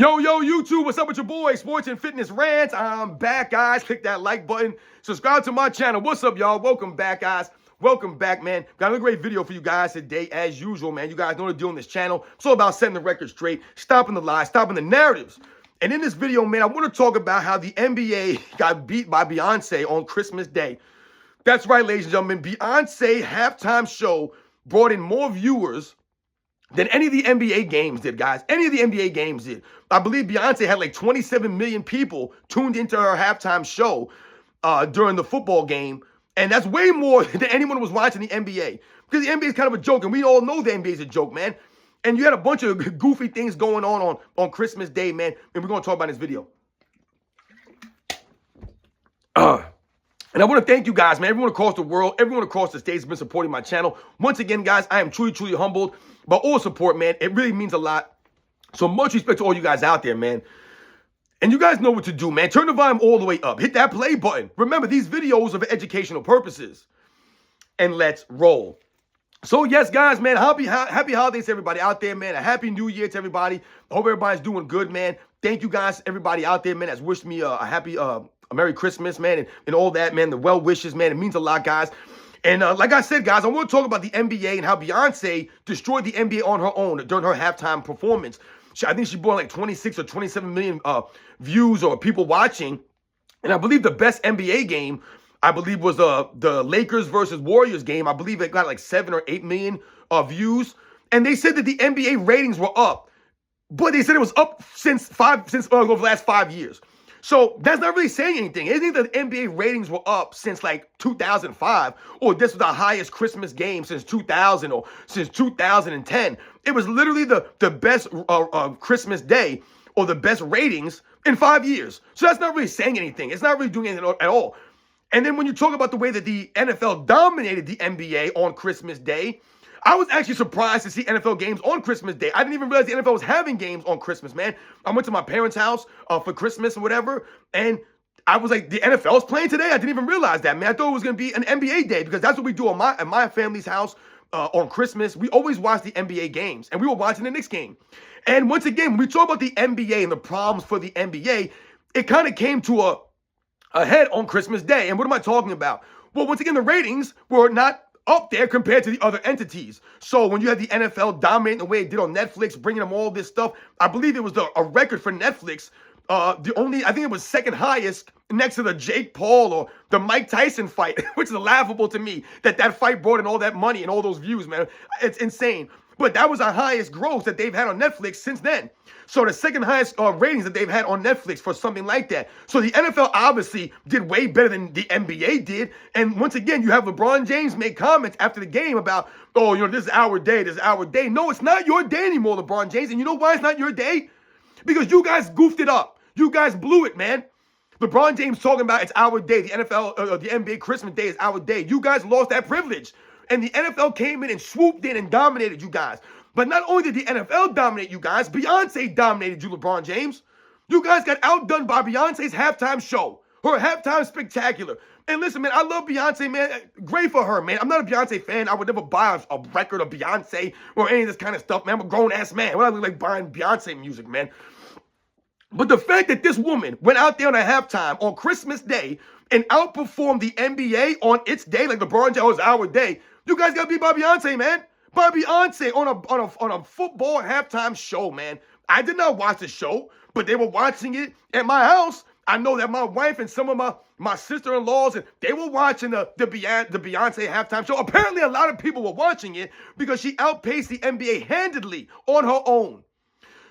Yo, YouTube, what's up with your boy? Sports and Fitness Rants. I'm back, guys. Click that like button. Subscribe to my channel. What's up, y'all? Welcome back, guys. Welcome back, man. Got a great video for you guys today, as usual, man. You guys know the deal on this channel. It's all about setting the record straight, stopping the lies, stopping the narratives. And in this video, man, I want to talk about how the NBA got beat by Beyonce on Christmas Day. That's right, ladies and gentlemen. Beyonce halftime show brought in more viewers than any of the NBA games did, guys. Any of the NBA games did. I believe Beyonce had like 27 million people tuned into her halftime show during the football game. And that's way more than anyone was watching the NBA. Because the NBA is kind of a joke, and we all know the NBA is a joke, man. And you had a bunch of goofy things going on Christmas Day, man. And we're going to talk about in this video. And I want to thank you guys, man. Everyone across the world, everyone across the states has been supporting my channel. Once again, guys, I am truly humbled by all support, man. It really means a lot. So much respect to all you guys out there, man. And you guys know what to do, man. Turn the volume all the way up. Hit that play button. Remember, these videos are for educational purposes. And let's roll. So, yes, guys, man, happy holidays to everybody out there, man. A happy new year to everybody. I hope everybody's doing good, man. Thank you guys, everybody out there, man, that's wished me a happy, a Merry Christmas, man, and all that, man. The well wishes, man. It means a lot, guys. And like I said, guys, I want to talk about the NBA and how Beyonce destroyed the NBA on her own during her halftime performance. I think she brought like 26 or 27 million views or people watching. And I believe the best NBA game, I believe, was the Lakers versus Warriors game. I believe it got like 7 or 8 million views. And they said that the NBA ratings were up. But they said it was up since over the last 5 years. So that's not really saying anything. It isn't that the NBA ratings were up since like 2005, or this was the highest Christmas game since 2000 or since 2010. It was literally the best Christmas day or the best ratings in 5 years. So that's not really saying anything. It's not really doing anything at all. And then when you talk about the way that the NFL dominated the NBA on Christmas Day, I was actually surprised to see NFL games on Christmas Day. I didn't even realize the NFL was having games on Christmas, man. I went to my parents' house for Christmas or whatever, and I was like, the NFL's playing today? I didn't even realize that, man. I thought it was going to be an NBA day because that's what we do at my family's house on Christmas. We always watch the NBA games, and we were watching the Knicks game. And once again, when we talk about the NBA and the problems for the NBA, it kind of came to a head on Christmas Day. And what am I talking about? Well, once again, the ratings were not up there compared to the other entities. So when you had the NFL dominating the way it did on Netflix, bringing them all this stuff, I believe it was a record for Netflix. I think it was second highest next to the Jake Paul or the Mike Tyson fight, which is laughable to me that fight brought in all that money and all those views, man. It's insane. But that was the highest gross that they've had on Netflix since then. So the second highest ratings that they've had on Netflix for something like that. So the NFL obviously did way better than the NBA did. And once again, you have LeBron James make comments after the game about, oh, this is our day, this is our day. No, it's not your day anymore, LeBron James. And you know why it's not your day? Because you guys goofed it up. You guys blew it, man. LeBron James talking about it's our day. The NFL, the NBA Christmas Day is our day. You guys lost that privilege. And the NFL came in and swooped in and dominated you guys. But not only did the NFL dominate you guys, Beyonce dominated you, LeBron James. You guys got outdone by Beyonce's halftime show. Her halftime spectacular. And listen, man, I love Beyonce, man. Great for her, man. I'm not a Beyonce fan. I would never buy a record of Beyonce or any of this kind of stuff, man. I'm a grown-ass man. What I look like buying Beyonce music, man. But the fact that this woman went out there on a halftime on Christmas Day and outperformed the NBA on its day, like LeBron James, was our day, you guys got beat by Beyonce, man. By Beyonce on a football halftime show, man. I did not watch the show, but they were watching it at my house. I know that my wife and some of my sister-in-laws, and they were watching the Beyonce halftime show. Apparently, a lot of people were watching it because she outpaced the NBA handedly on her own.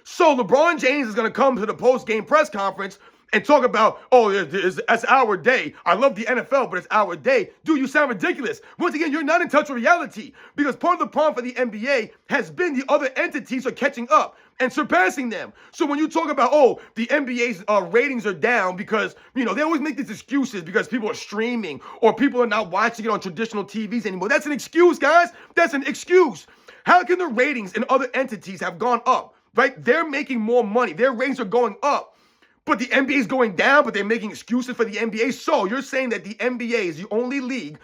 So LeBron James is going to come to the post-game press conference and talk about, oh, that's our day. I love the NFL, but it's our day. Dude, you sound ridiculous. Once again, you're not in touch with reality because part of the problem for the NBA has been the other entities are catching up and surpassing them. So when you talk about, oh, the NBA's ratings are down because, they always make these excuses because people are streaming or people are not watching it on traditional TVs anymore. That's an excuse, guys. That's an excuse. How can the ratings in other entities have gone up, right? They're making more money. Their ratings are going up. But the NBA is going down, but they're making excuses for the NBA. So you're saying that the NBA is the only league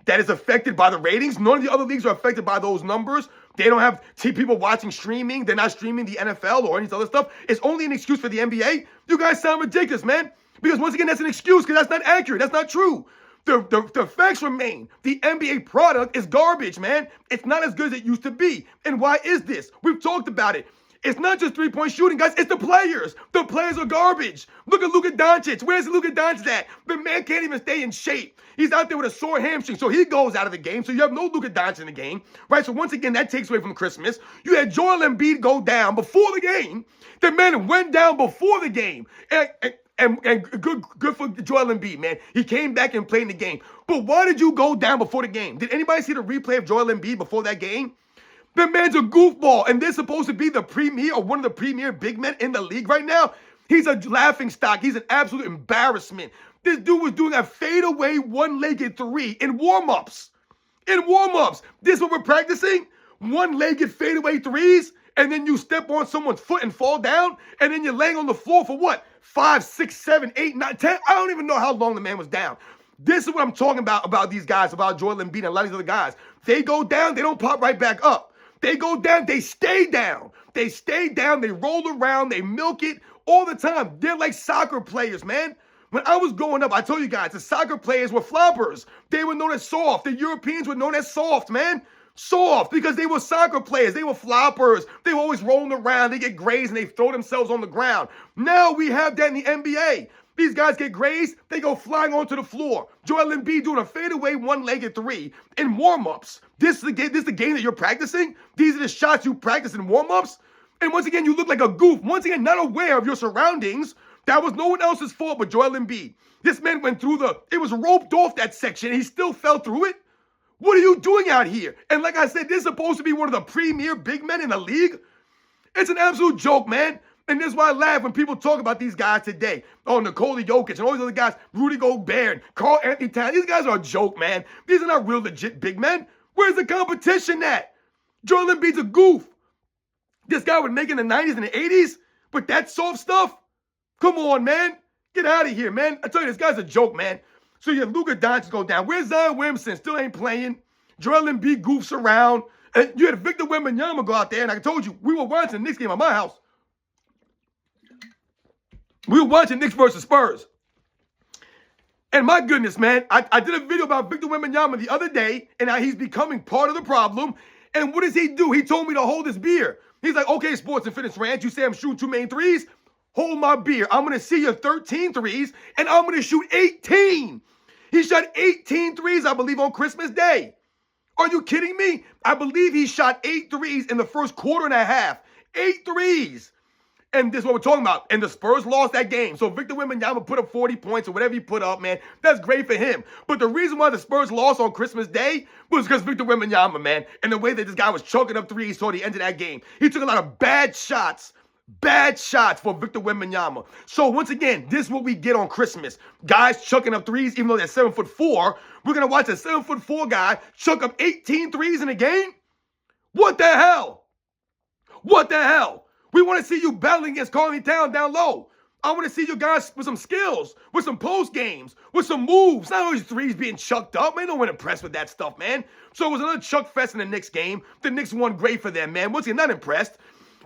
that is affected by the ratings? None of the other leagues are affected by those numbers? They don't have people watching streaming. They're not streaming the NFL or any other stuff. It's only an excuse for the NBA. You guys sound ridiculous, man. Because once again, that's an excuse because that's not accurate. That's not true. The facts remain. The NBA product is garbage, man. It's not as good as it used to be. And why is this? We've talked about it. It's not just three-point shooting, guys. It's the players. The players are garbage. Look at Luka Doncic. Where's Luka Doncic at? The man can't even stay in shape. He's out there with a sore hamstring, so he goes out of the game. So you have no Luka Doncic in the game, right? So once again, that takes away from Christmas. You had Joel Embiid go down before the game. The man went down before the game. And good for Joel Embiid, man. He came back and played in the game. But why did you go down before the game? Did anybody see the replay of Joel Embiid before that game? The man's a goofball, and they're supposed to be the premier or one of the premier big men in the league right now. He's a laughing stock. He's an absolute embarrassment. This dude was doing a fadeaway one-legged three in warm-ups. In warm-ups. This is what we're practicing? One-legged fadeaway threes, and then you step on someone's foot and fall down, and then you're laying on the floor for what? 5, 6, 7, 8, 9, 10? I don't even know how long the man was down. This is what I'm talking about these guys, about Joel Embiid and a lot of these other guys. They go down, they don't pop right back up. They go down, they stay down. They stay down, they roll around, they milk it all the time. They're like soccer players, man. When I was growing up, I told you guys, the soccer players were floppers. They were known as soft. The Europeans were known as soft, man. Soft, because they were soccer players. They were floppers. They were always rolling around. They get grazed and they throw themselves on the ground. Now we have that in the NBA. These guys get grazed, they go flying onto the floor. Joel Embiid doing a fadeaway one-legged three in warm-ups. This is the game that you're practicing? These are the shots you practice in warm-ups? And once again, you look like a goof. Once again, not aware of your surroundings. That was no one else's fault but Joel Embiid. This man went through it was roped off that section. And he still fell through it. What are you doing out here? And like I said, this is supposed to be one of the premier big men in the league. It's an absolute joke, man. And this is why I laugh when people talk about these guys today. Oh, Nikola Jokic and all these other guys, Rudy Gobert, Karl Anthony Towns. These guys are a joke, man. These are not real legit big men. Where's the competition at? Joel Embiid's a goof. This guy would make in the 90s and the 80s, but that soft stuff? Come on, man. Get out of here, man. I tell you, this guy's a joke, man. So you have Luka Doncic go down. Where's Zion Williamson? Still ain't playing. Joel Embiid goofs around. And you had Victor Wembanyama go out there, and I told you, we were watching the Knicks game at my house. We were watching Knicks versus Spurs. And my goodness, man, I did a video about Victor Wembanyama the other day and how he's becoming part of the problem. And what does he do? He told me to hold his beer. He's like, okay, Sports and Fitness Ranch, you say I'm shooting 2 main threes? Hold my beer. I'm going to see your 13 threes, and I'm going to shoot 18. He shot 18 threes, I believe, on Christmas Day. Are you kidding me? I believe he shot 8 threes in the first quarter and a half. 8 threes. And this is what we're talking about. And the Spurs lost that game. So Victor Wembanyama put up 40 points or whatever he put up, man. That's great for him. But the reason why the Spurs lost on Christmas Day was because Victor Wembanyama, man, and the way that this guy was choking up threes toward the end of that game. He took a lot of bad shots for Victor Wembanyama. So once again, this is what we get on Christmas. Guys chucking up threes, even though they're 7'4". We're going to watch a 7'4" guy chuck up 18 threes in a game? What the hell? What the hell? We want to see you battling against Karl Anthony Towns down low. I want to see you guys with some skills, with some post games, with some moves. Not always threes being chucked up. Man, no one impressed with that stuff, man. So it was another chuck fest in the Knicks game. The Knicks won great for them, man. Once again, not impressed.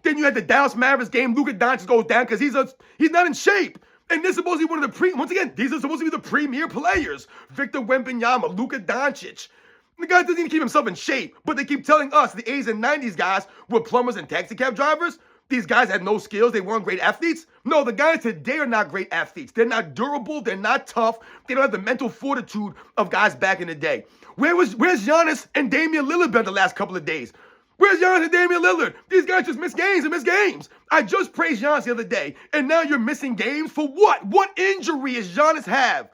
Then you had the Dallas Mavericks game. Luka Doncic goes down because he's not in shape. And this is supposed to be one of the once again, these are supposed to be the premier players. Victor Wembanyama, Luka Doncic. The guy doesn't even keep himself in shape, but they keep telling us, the 80s and 90s guys, were plumbers and taxi cab drivers. These guys had no skills. They weren't great athletes. No, the guys today are not great athletes. They're not durable. They're not tough. They don't have the mental fortitude of guys back in the day. Where's Giannis and Damian Lillard been the last couple of days? Where's Giannis and Damian Lillard? These guys just miss games and miss games. I just praised Giannis the other day, and now you're missing games for what? What injury does Giannis have?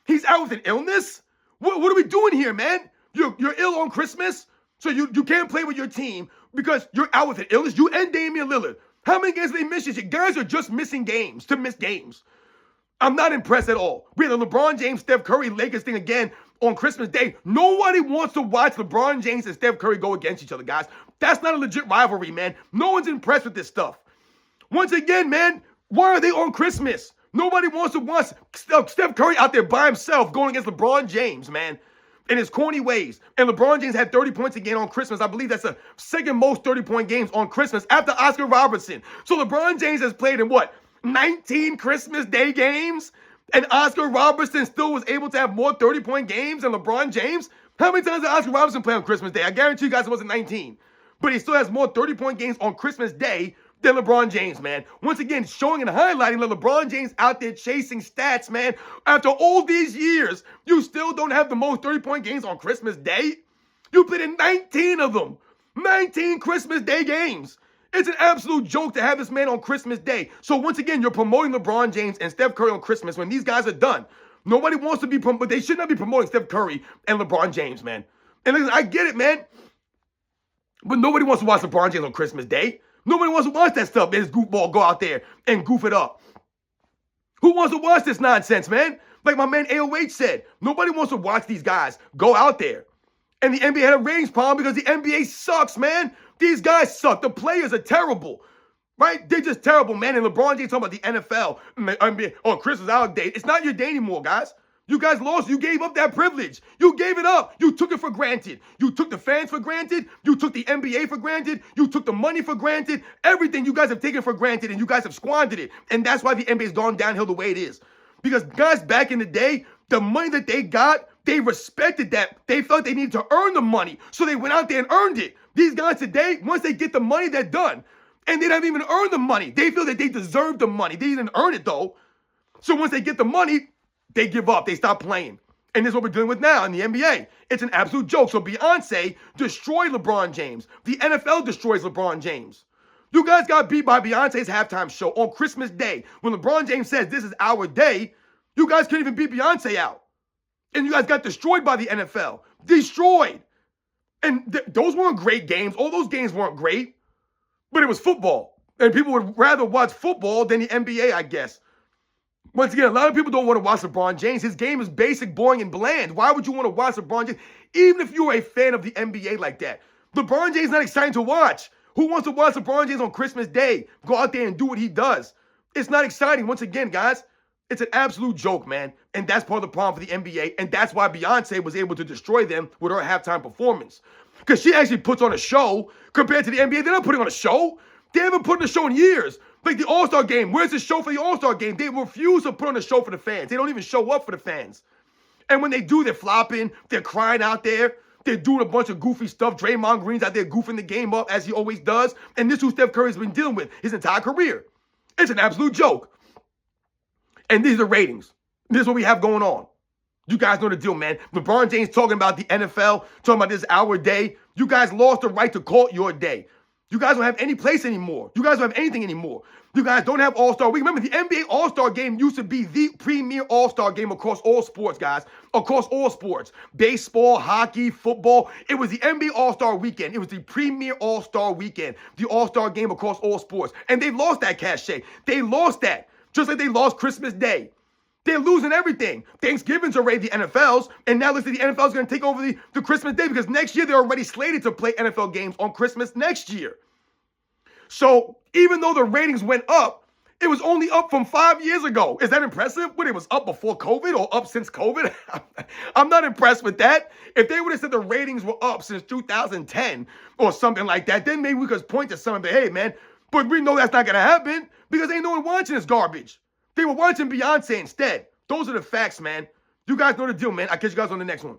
He's out with an illness? What are we doing here, man? You're ill on Christmas, so you can't play with your team because you're out with an illness. You and Damian Lillard. How many games did they miss this year? Guys are just missing games to miss games. I'm not impressed at all. We had the LeBron James, Steph Curry, Lakers thing again on Christmas Day. Nobody wants to watch LeBron James and Steph Curry go against each other, guys. That's not a legit rivalry, man. No one's impressed with this stuff. Once again, man, why are they on Christmas? Nobody wants to watch Steph Curry out there by himself going against LeBron James, man. in his corny ways. And LeBron James had 30 points a game on Christmas. I believe that's the second most 30-point games on Christmas after Oscar Robertson. So LeBron James has played in what, 19 Christmas Day games? And Oscar Robertson still was able to have more 30-point games than LeBron James? How many times did Oscar Robertson play on Christmas Day? I guarantee you guys it wasn't 19. But he still has more 30-point games on Christmas Day than LeBron James, man. Once again, showing and highlighting that LeBron James out there chasing stats, man. After all these years, you still don't have the most 30-point games on Christmas Day? You played in 19 of them. 19 Christmas Day games. It's an absolute joke to have this man on Christmas Day. So once again, you're promoting LeBron James and Steph Curry on Christmas when these guys are done. Nobody wants to be promoted. They should not be promoting Steph Curry and LeBron James, man. And listen, I get it, man. But nobody wants to watch LeBron James on Christmas Day. Nobody wants to watch that stuff. This goofball go out there and goof it up. Who wants to watch this nonsense, man? Like my man AOH said, nobody wants to watch these guys go out there. And the NBA had a ratings problem because the NBA sucks, man. These guys suck. The players are terrible, right? They're just terrible, man. And LeBron James talking about the NFL on Christmas our day. It's not your day anymore, guys. You guys lost. You gave up that privilege. You gave it up. You took it for granted. You took the fans for granted. You took the NBA for granted. You took the money for granted. Everything you guys have taken for granted, and you guys have squandered it. And that's why the NBA's gone downhill the way it is. Because guys back in the day, the money that they got, they respected that. They felt they needed to earn the money. So they went out there and earned it. These guys today, once they get the money, they're done. And they don't even earn the money. They feel that they deserve the money. They didn't earn it, though. So once they get the money, they give up. They stop playing. And this is what we're dealing with now in the NBA. It's an absolute joke. So Beyonce destroyed LeBron James. The NFL destroys LeBron James. You guys got beat by Beyonce's halftime show on Christmas Day. When LeBron James says this is our day, you guys couldn't even beat Beyonce out. And you guys got destroyed by the NFL. Destroyed. And those weren't great games. All those games weren't great. But it was football. And people would rather watch football than the NBA, I guess. Once again, a lot of people don't want to watch LeBron James. His game is basic, boring, and bland. Why would you want to watch LeBron James? Even if you're a fan of the NBA like that. LeBron James is not exciting to watch. Who wants to watch LeBron James on Christmas Day? Go out there and do what he does. It's not exciting. Once again, guys, it's an absolute joke, man. And that's part of the problem for the NBA. And that's why Beyonce was able to destroy them with her halftime performance. Because she actually puts on a show compared to the NBA. They're not putting on a show. They haven't put on a show in years. Like the All-Star game. Where's the show for the All-Star game? They refuse to put on a show for the fans. They don't even show up for the fans. And when they do, they're flopping. They're crying out there. They're doing a bunch of goofy stuff. Draymond Green's out there goofing the game up as he always does. And this is who Steph Curry's been dealing with his entire career. It's an absolute joke. And these are ratings. This is what we have going on. You guys know the deal, man. LeBron James talking about the NFL, talking about this our day. You guys lost the right to call it your day. You guys don't have any place anymore. You guys don't have anything anymore. You guys don't have All-Star Week. Remember, the NBA All-Star Game used to be the premier All-Star game across all sports, guys. Across all sports. Baseball, hockey, football. It was the NBA All-Star Weekend. It was the premier All-Star Weekend. The All-Star Game across all sports. And they lost that cachet. They lost that. Just like they lost Christmas Day. They're losing everything. Thanksgiving's already the NFL's, and now looks like the NFL's going to take over the Christmas Day because next year they're already slated to play NFL games on Christmas next year. So even though the ratings went up, it was only up from 5 years ago. Is that impressive? When it was up before COVID or up since COVID? I'm not impressed with that. If they would have said the ratings were up since 2010 or something like that, then maybe we could point to something, hey, man, but we know that's not going to happen because ain't no one watching this garbage. They were watching Beyonce instead. Those are the facts, man. You guys know the deal, man. I'll catch you guys on the next one.